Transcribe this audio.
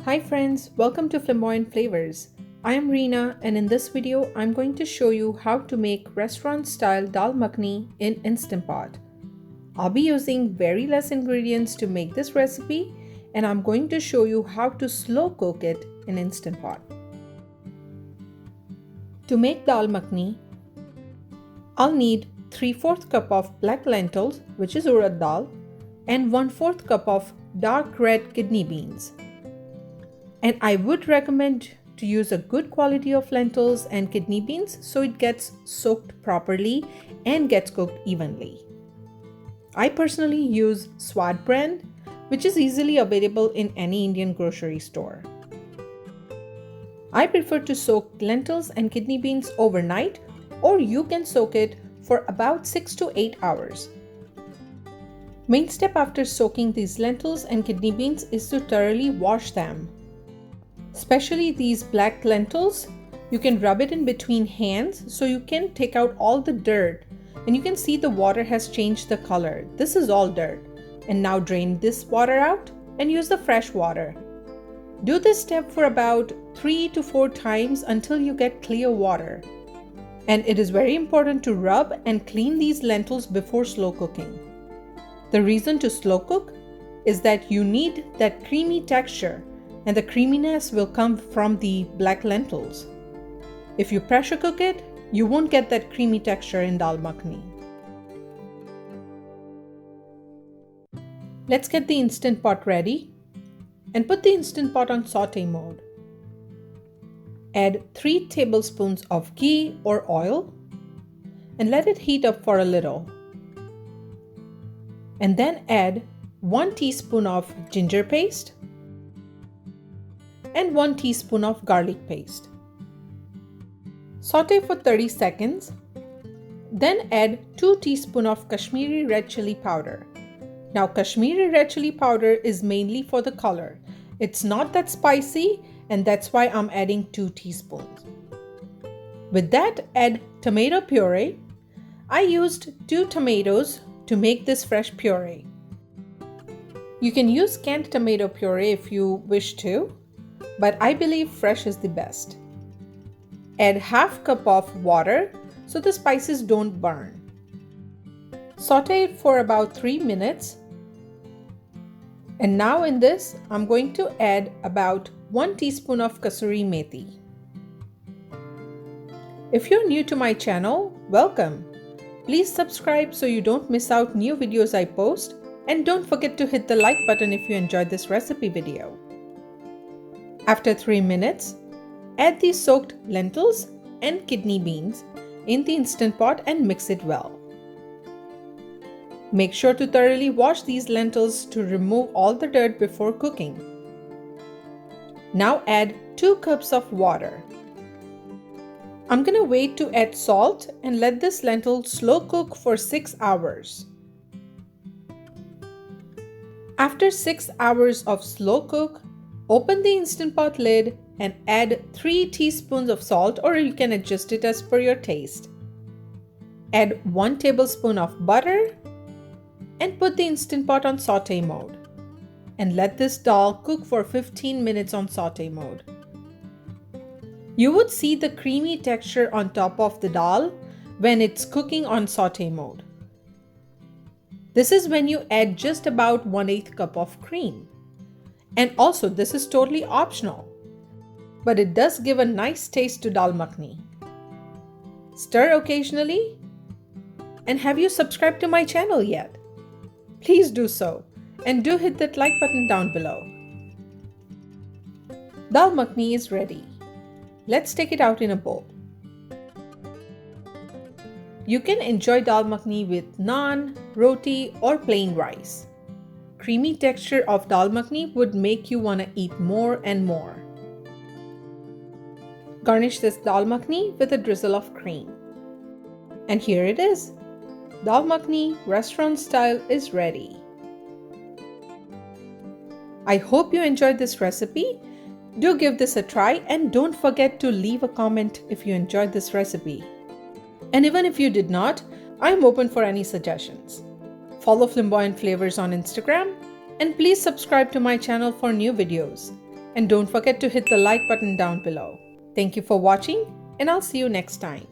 Hi friends, welcome to Flamboyant Flavors. I am Reena and in this video I'm going to show you how to make restaurant style dal makhani in Instant Pot. I'll be using very less ingredients to make this recipe and I'm going to show you how to slow cook it in Instant Pot. To make dal makhani, I'll need 3/4 cup of black lentils, which is urad dal, and 1/4 cup of dark red kidney beans. And I would recommend to use a good quality of lentils and kidney beans so it gets soaked properly and gets cooked evenly. I personally use Swad brand, which is easily available in any Indian grocery store. I prefer to soak lentils and kidney beans overnight, or you can soak it for about 6 to 8 hours. Main step after soaking these lentils and kidney beans is to thoroughly wash them. Especially these black lentils, you can rub it in between hands so you can take out all the dirt, and you can see the water has changed the color. This is all dirt. And now drain this water out and use the fresh water. Do this step for about 3 to 4 times until you get clear water. And it is very important to rub and clean these lentils before slow cooking. The reason to slow cook is that you need that creamy texture, and the creaminess will come from the black lentils. If you pressure cook it, you won't get that creamy texture in dal makhani. Let's get the Instant Pot ready and put the Instant Pot on saute mode. Add 3 tablespoons of ghee or oil and let it heat up for a little. And then add 1 teaspoon of ginger paste and 1 teaspoon of garlic paste. Saute for 30 seconds. Then add 2 teaspoons of Kashmiri red chili powder. Now Kashmiri red chili powder is mainly for the color. It's not that spicy, and that's why I'm adding 2 teaspoons. With that, add tomato puree. I used 2 tomatoes to make this fresh puree. You can use canned tomato puree if you wish to, but I believe fresh is the best. Add half cup of water so the spices don't burn. Saute it for about 3 minutes. And now in this, I'm going to add about 1 teaspoon of kasuri methi. If you're new to my channel, welcome. Please subscribe so you don't miss out new videos I post, and don't forget to hit the like button if you enjoyed this recipe video. After 3 minutes, add the soaked lentils and kidney beans in the Instant Pot and mix it well. Make sure to thoroughly wash these lentils to remove all the dirt before cooking. Now add 2 cups of water. I'm gonna wait to add salt and let this lentil slow cook for 6 hours. After 6 hours of slow cook, open the Instant Pot lid and add 3 teaspoons of salt, or you can adjust it as per your taste. Add 1 tablespoon of butter and put the Instant Pot on saute mode. And let this dal cook for 15 minutes on saute mode. You would see the creamy texture on top of the dal when it's cooking on saute mode. This is when you add just about 1/8 cup of cream. And also, this is totally optional, but it does give a nice taste to dal makhani. Stir occasionally. And have you subscribed to my channel yet? Please do so, and do hit that like button down below. Dal makhani is ready. Let's take it out in a bowl. You can enjoy dal makhani with naan, roti, or plain rice. Creamy texture of dal makhani would make you want to eat more and more. Garnish this dal makhani with a drizzle of cream. And here it is. Dal makhani restaurant style is ready. I hope you enjoyed this recipe. Do give this a try and don't forget to leave a comment if you enjoyed this recipe. And even if you did not, I am open for any suggestions. Follow Flamboyant Flavors on Instagram and please subscribe to my channel for new videos. And don't forget to hit the like button down below. Thank you for watching, and I'll see you next time.